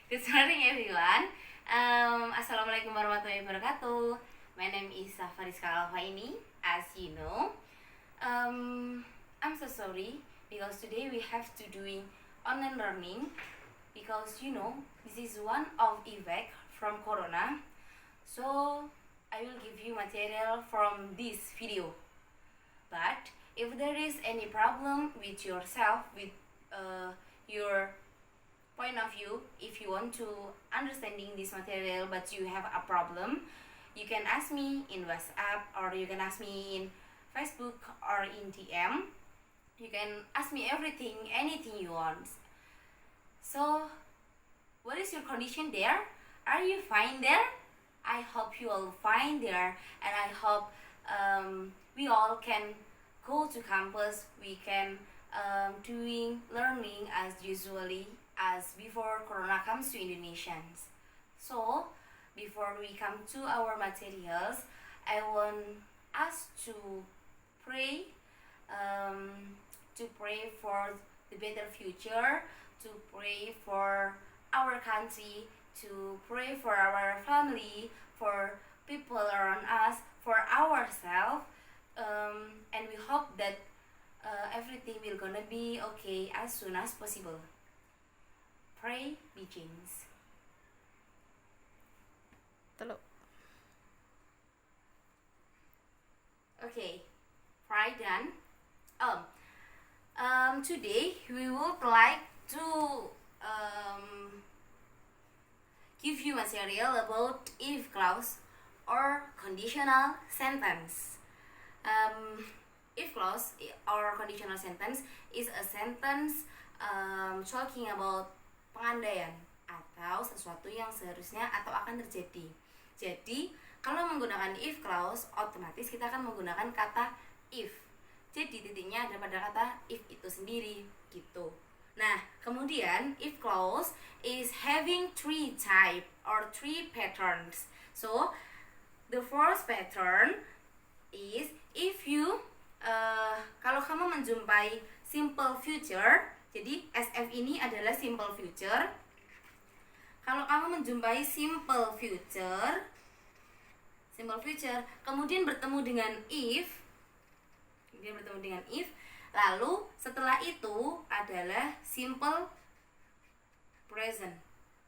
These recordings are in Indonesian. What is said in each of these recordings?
Good morning everyone. Assalamualaikum warahmatullahi wabarakatuh. My name is Fariska Alfaini. As you know, I'm so sorry because today we have to doing online learning because this is one of effect from Corona. So I will give you material from this video. But if there is any problem with yourself, with your point of view, if you want to understanding this material but you have a problem, you can ask me in WhatsApp, or you can ask me in Facebook or in DM. You can ask me everything, anything you want. So what is your condition there? Are you fine there? I hope you all fine there, and I hope we all can go to campus, we can doing learning as usually as before Corona comes to Indonesians. So before we come to our materials, I want us to pray, for the better future, to pray for our country, to pray for our family, for people around us, for ourselves, and we hope that everything will gonna be okay as soon as possible. Pray begins. Teluk. Okay, pray done. Today we would like to give you material about if clause or conditional sentence. If clause or conditional sentence is a sentence talking about pengandaian atau sesuatu yang seharusnya atau akan terjadi. Jadi kalau menggunakan if clause, otomatis kita akan menggunakan kata if. Jadi titiknya ada pada kata if itu sendiri gitu. Nah, kemudian if clause is having three type or three patterns. So the first pattern is if you kalau kamu menjumpai simple future, jadi SF ini adalah simple future. Kalau kamu menjumpai simple future, kemudian bertemu dengan if, lalu setelah itu adalah simple present.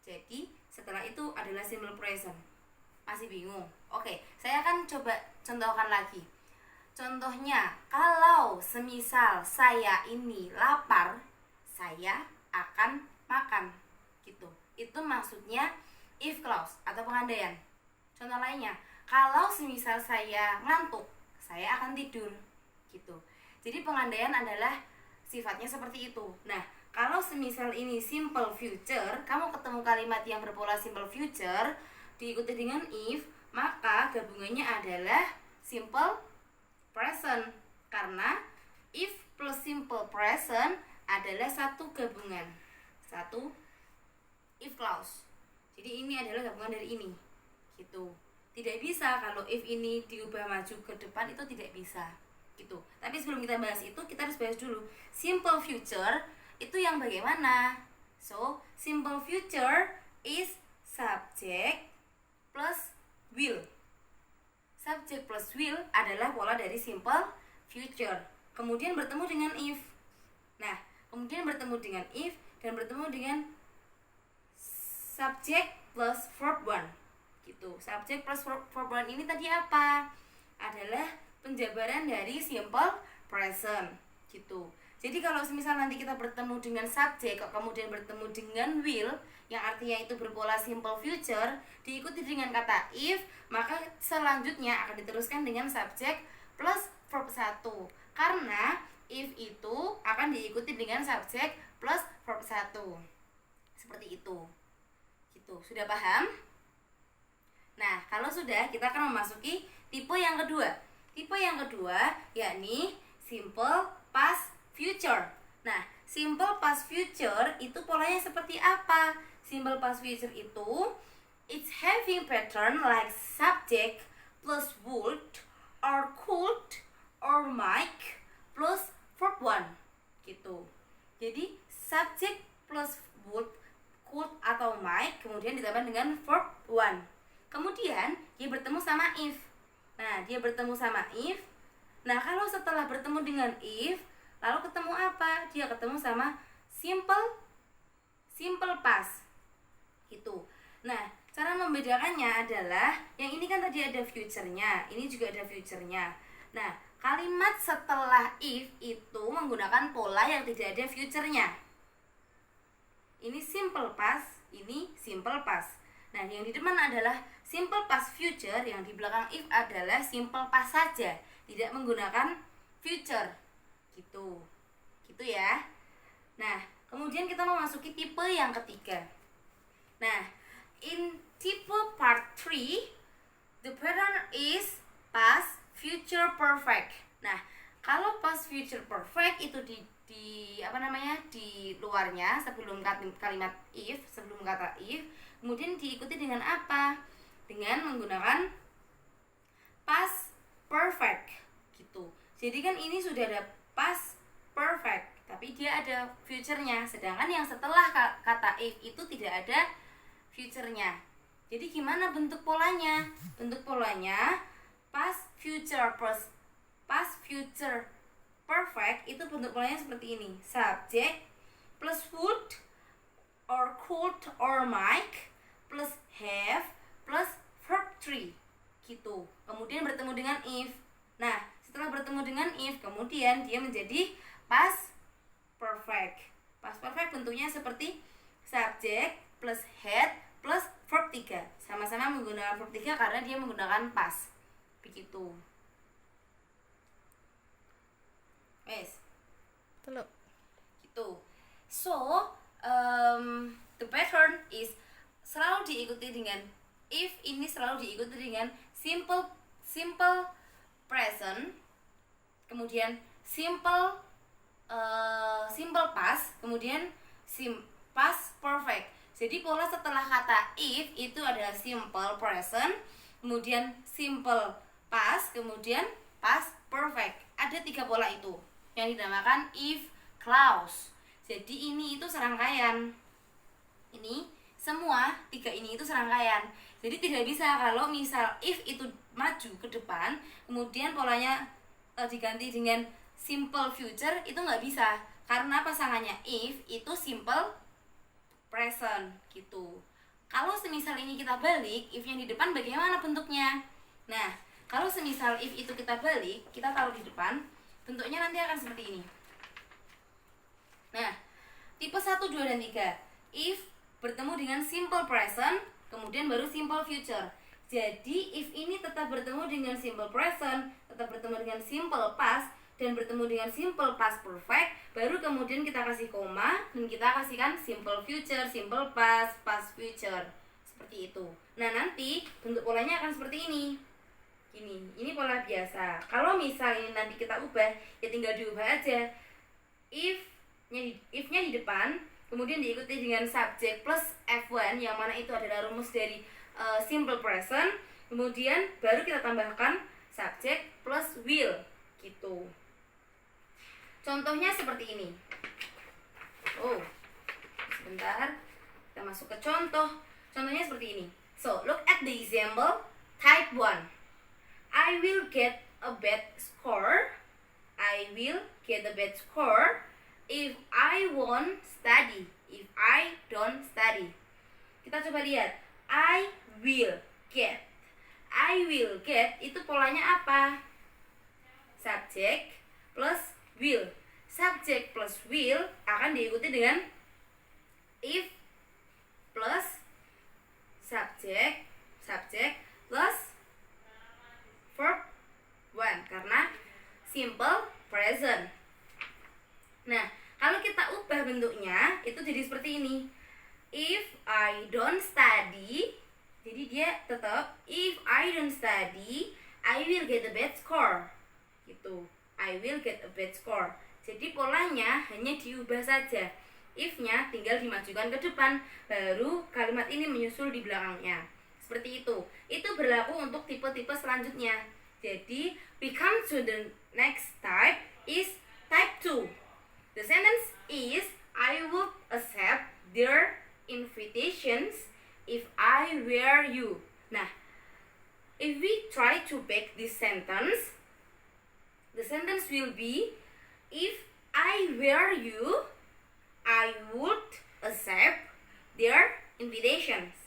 Jadi setelah itu adalah simple present. Masih bingung? Oke, saya akan coba contohkan lagi. Contohnya, kalau semisal saya ini lapar, saya akan makan gitu. Itu maksudnya if clause atau pengandaian. Contoh lainnya, kalau semisal saya ngantuk, saya akan tidur gitu. Jadi pengandaian adalah sifatnya seperti itu. Nah, kalau semisal ini simple future, kamu ketemu kalimat yang berpola simple future diikuti dengan if, maka gabungannya adalah simple present, karena if plus simple present adalah satu gabungan, satu if clause. Jadi ini adalah gabungan dari ini gitu. Tidak bisa kalau if ini diubah maju ke depan, itu tidak bisa gitu. Tapi sebelum kita bahas itu, kita harus bahas dulu simple future itu yang bagaimana. So simple future is subject plus will. Subject plus will adalah pola dari simple future. Kemudian bertemu dengan if. Nah, kemudian bertemu dengan if dan bertemu dengan subject plus verb one gitu. Subject plus verb one ini tadi apa? Adalah penjabaran dari simple present gitu. Jadi kalau semisal nanti kita bertemu dengan subject, kemudian bertemu dengan will, yang artinya itu berpola simple future, diikuti dengan kata if, maka selanjutnya akan diteruskan dengan subject plus verb 1. Karena if itu akan diikuti dengan subject plus verb 1. Seperti itu. Gitu. Sudah paham? Nah, kalau sudah, kita akan memasuki tipe yang kedua. Tipe yang kedua yakni simple past future. Nah, simple past future itu polanya seperti apa? Simple past future itu it's having pattern like subject plus would or could or might plus verb one gitu. Jadi subject plus would, could atau might, kemudian ditambah dengan verb one. Kemudian dia bertemu sama if. Nah, dia bertemu sama if. Nah, kalau setelah bertemu dengan if, lalu ketemu apa? Dia ketemu sama simple past. Gitu. Nah, cara membedakannya adalah yang ini kan tadi ada future-nya, ini juga ada future-nya. Nah, kalimat setelah if itu menggunakan pola yang tidak ada future-nya. Ini simple past, ini simple past. Nah, yang di depan adalah simple past future, yang di belakang if adalah simple past saja, tidak menggunakan future. Gitu. Gitu ya. Nah, kemudian kita memasuki tipe yang ketiga. Nah, in tipe part 3, the pattern is past future perfect. Nah, kalau past future perfect itu di luarnya sebelum kalimat if, sebelum kata if, kemudian diikuti dengan apa? Dengan menggunakan past perfect gitu. Jadi kan ini sudah ada past perfect, tapi dia ada future-nya, sedangkan yang setelah kata if itu tidak ada future-nya. Jadi gimana bentuk polanya? Bentuk polanya past future perfect itu bentuk polanya seperti ini. Subject plus would or could or might plus have plus verb 3 gitu. Kemudian bertemu dengan if. Nah, setelah bertemu dengan if, kemudian dia menjadi past perfect. Past perfect bentuknya seperti subject plus had plus verb 3. Sama-sama menggunakan verb 3 karena dia menggunakan past. Begitu. Teluk. Gitu. So, the pattern is selalu diikuti dengan if, ini selalu diikuti dengan simple present, kemudian simple past, kemudian past perfect. Jadi pola setelah kata if itu adalah simple present, kemudian simple past, kemudian past perfect. Ada 3 pola itu yang dinamakan if clause. Jadi ini itu serangkaian. Ini semua 3 ini itu serangkaian. Jadi tidak bisa kalau misal if itu maju ke depan, kemudian polanya diganti dengan simple future, itu nggak bisa karena pasangannya if itu simple present gitu. Kalau semisal ini kita balik, if yang di depan bagaimana bentuknya? Nah, kalau semisal if itu kita balik, kita taruh di depan, bentuknya nanti akan seperti ini. Nah, tipe 1, 2, dan 3. If bertemu dengan simple present, kemudian baru simple future. Jadi if ini tetap bertemu dengan simple present, tetap bertemu dengan simple past, dan bertemu dengan simple past perfect, baru kemudian kita kasih koma dan kita kasihkan simple future, simple past, past future. Seperti itu. Nah, nanti bentuk polanya akan seperti ini. Ini pola biasa. Kalau misal ini nanti kita ubah, ya tinggal diubah aja. If-nya di depan, kemudian diikuti dengan subject plus F1, yang mana itu adalah rumus dari simple present. Kemudian baru kita tambahkan subject plus will gitu. Contohnya seperti ini. Sebentar, kita masuk ke contoh. Contohnya seperti ini. So, look at the example type 1. I will get a bad score. I will get a bad score if I won't study. If I don't study. Kita coba lihat. I will get. I will get itu polanya apa? Subject plus will. Subject plus will akan diikuti dengan if plus subject plus verb 1 karena simple present. Nah, kalau kita ubah bentuknya itu jadi seperti ini. If I don't study, jadi dia tetap if I don't study, I will get a bad score. Gitu. I will get a bad score. Jadi polanya hanya diubah saja. If-nya tinggal dimajukan ke depan, baru kalimat ini menyusul di belakangnya. Seperti itu. Itu berlaku untuk tipe-tipe selanjutnya. Jadi, we come to the next type is type 2. The sentence is I would accept their invitations if I were you. Nah, if we try to back this sentence, the sentence will be, if I were you, I would accept their invitations.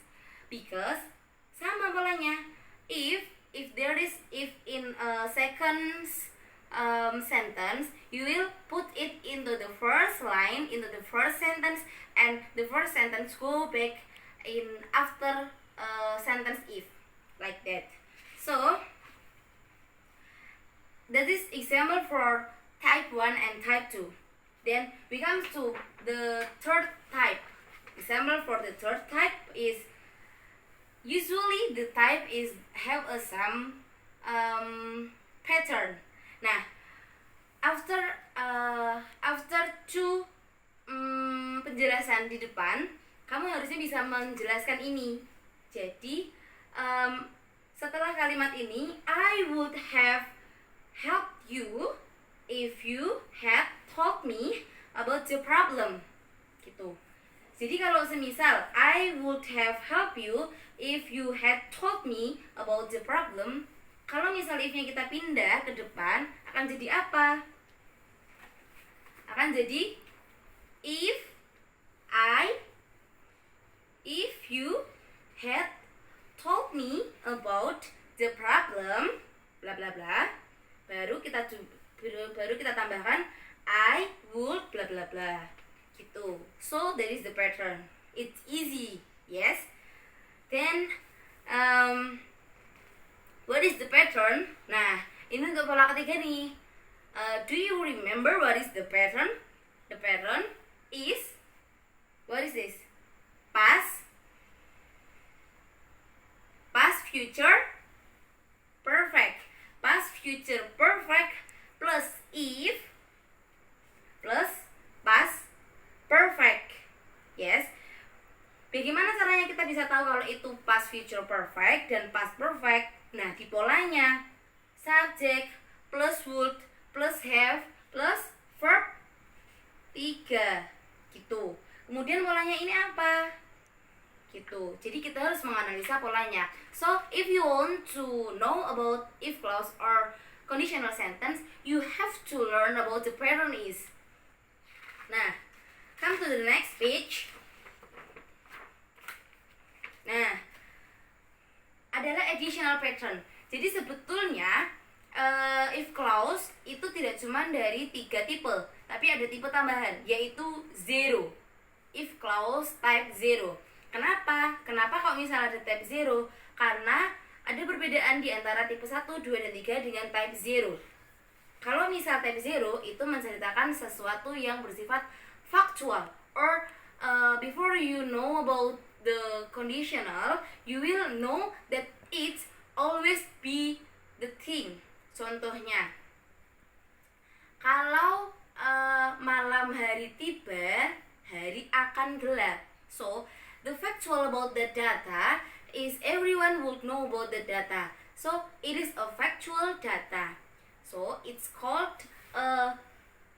Because sama polanya. If in a second sentence, you will put it into the first line, into the first sentence, and the first sentence go back in after sentence if, like that. So that is example for type 1 and type 2. Then we come to the third type. Example for the third type is, usually the type is have a some pattern. Nah, after two penjelasan di depan, kamu harusnya bisa menjelaskan ini. Jadi setelah kalimat ini, I would have helped you if you had told me about the problem, gitu. Jadi kalau semisal I would have helped you if you had told me about the problem, kalau misal if-nya kita pindah ke depan, akan jadi apa? Akan jadi if you had told me about the problem, bla bla bla, baru kita tambahkan I would bla bla bla, gitu. So that is the pattern. It's easy, yes. Then what is the pattern? Nah, ini untuk pola ketiga nih. Do you remember what is the pattern? The pattern is, what is this? Past, future, perfect. Past, future, perfect plus if plus past perfect. Yes. Bagaimana caranya kita bisa tahu kalau itu past, future, perfect dan past perfect? Nah, di polanya subject plus would plus have plus verb 3, gitu. Kemudian polanya ini apa? Gitu. Jadi kita harus menganalisa polanya. So, if you want to know about if clause or conditional sentence, you have to learn about the pattern is. Nah, come to the next page. Nah, adalah additional pattern. Jadi sebetulnya if clause itu tidak cuma dari 3 tipe, tapi ada tipe tambahan, yaitu zero. If clause type 0. Kenapa? Kenapa kok misalnya ada type 0? Karena ada perbedaan di antara tipe 1, 2, dan 3 dengan type 0. Kalau misal type 0 itu menceritakan sesuatu yang bersifat factual, or before you know about the conditional, you will know that it always be the thing. Contohnya, kalau malam hari tiba, hari akan gelap. So, the factual about the data is everyone would know about the data. So, it is a factual data. So, it's called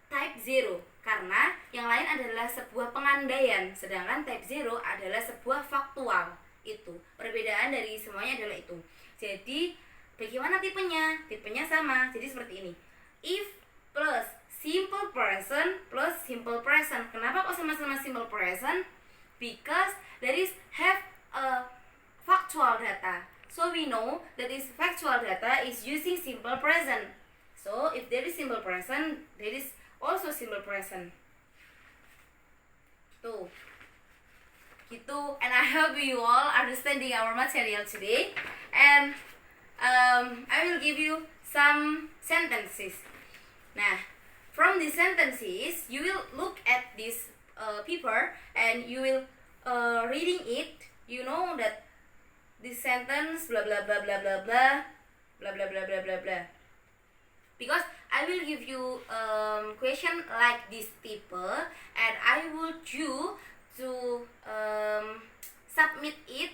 type 0. Karena yang lain adalah sebuah pengandaian, sedangkan type 0 adalah sebuah faktual. Itu perbedaan dari semuanya adalah itu. Jadi bagaimana tipenya? Tipenya sama. Jadi seperti ini. If plus simple present plus simple present. Kenapa kok sama-sama simple present? Because that is have a factual data. So we know that is factual data is using simple present. So if there is simple present, there is also simple present. Tuh. Gitu. And I hope you all understanding our material today. And I will give you some sentences. Nah, from the sentences, you will look at this paper and you will reading it. You know that this sentence blah blah blah blah blah blah blah blah blah blah blah blah. Because I will give you question like this type, and I want you to submit it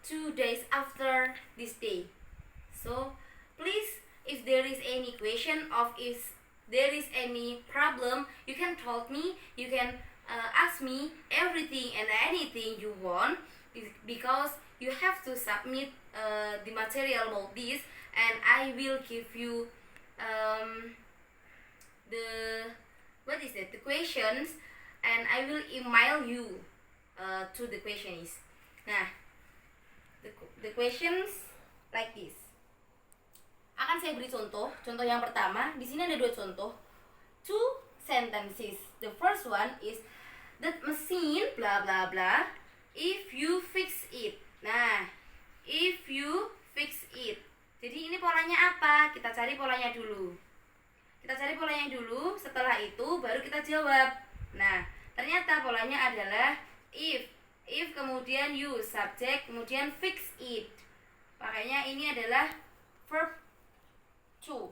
2 days after this day. So please, if there is any question of if there is any problem, you can tell me. You can ask me everything and anything you want, because you have to submit the material about this, and I will give you the the questions, and I will email you to the questions. Nah, the questions like this. Akan saya beri contoh. Contoh yang pertama, di sini ada 2 contoh. 2 sentences. The first one is that machine bla bla bla if you fix it. Nah, if you fix it. Jadi ini polanya apa? Kita cari polanya dulu. Setelah itu baru kita jawab. Nah, ternyata polanya adalah if kemudian you, subject, kemudian fix it. Makanya ini adalah verb to.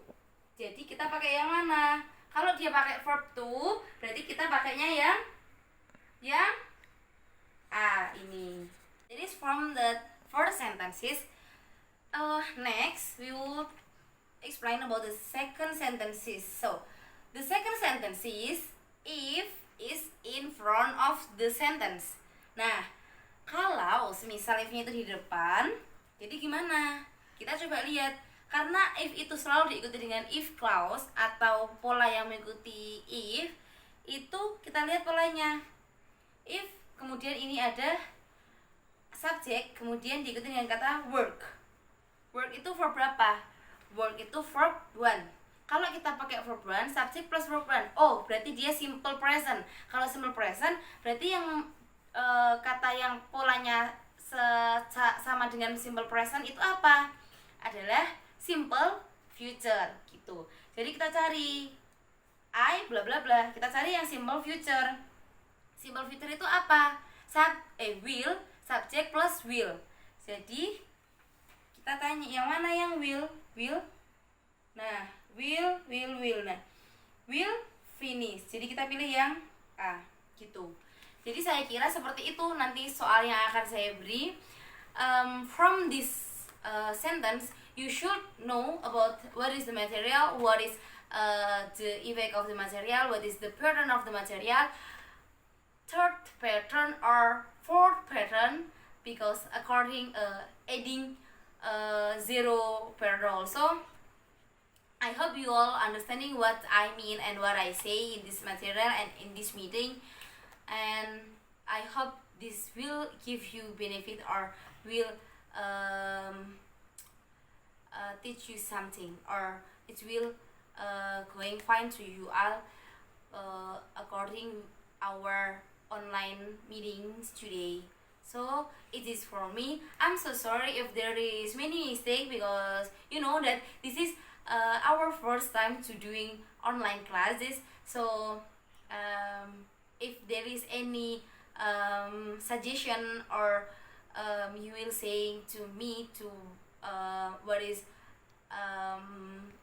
Jadi kita pakai yang mana? Kalau dia pakai verb to, berarti kita pakainya yang ini. It is from the first sentences. Next we will explain about the second sentences. So the second sentence is if is in front of the sentence. Nah, kalau semisal if-nya itu di depan, jadi gimana? Kita coba lihat. Karena if itu selalu diikuti dengan if clause atau pola yang mengikuti if, itu kita lihat polanya. If kemudian ini ada subject, kemudian diikuti dengan kata work. Work itu verb berapa? Work itu verb 1. Kalau kita pakai verb 1, subject plus verb 1. Oh, berarti dia simple present. Kalau simple present, berarti yang kata yang polanya sama dengan simple present itu apa? Adalah simple future gitu. Jadi kita cari I bla bla bla. Kita cari yang simple future. Simple future itu apa? Will, subject plus will. Jadi kita tanya yang mana yang will? Nah, will. Nah, will finish. Jadi kita pilih yang A gitu. Jadi saya kira seperti itu nanti soal yang akan saya beri. From this sentence, you should know about what is the material, what is the effect of the material, what is the pattern of the material, third pattern or fourth pattern, because according adding 0 pattern also. I hope you all understanding what I mean and what I say in this material and in this meeting, and I hope this will give you benefit or will teach you something, or it will going fine to you all according our online meetings today. So it is for me. I'm so sorry if there is many mistake, because you know that this is our first time to doing online classes. So if there is any suggestion, or you will say to me to what is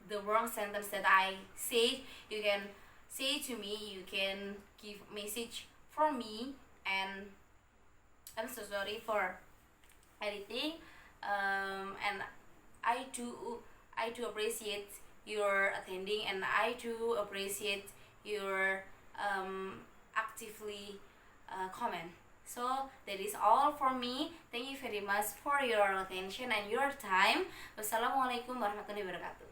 the wrong sentence that I say, you can say to me, you can give message for me, and I'm so sorry for editing, and I do appreciate your attending, and I do appreciate your actively comment. So that is all for me. Thank you very much for your attention and your time. Wassalamualaikum warahmatullahi wabarakatuh.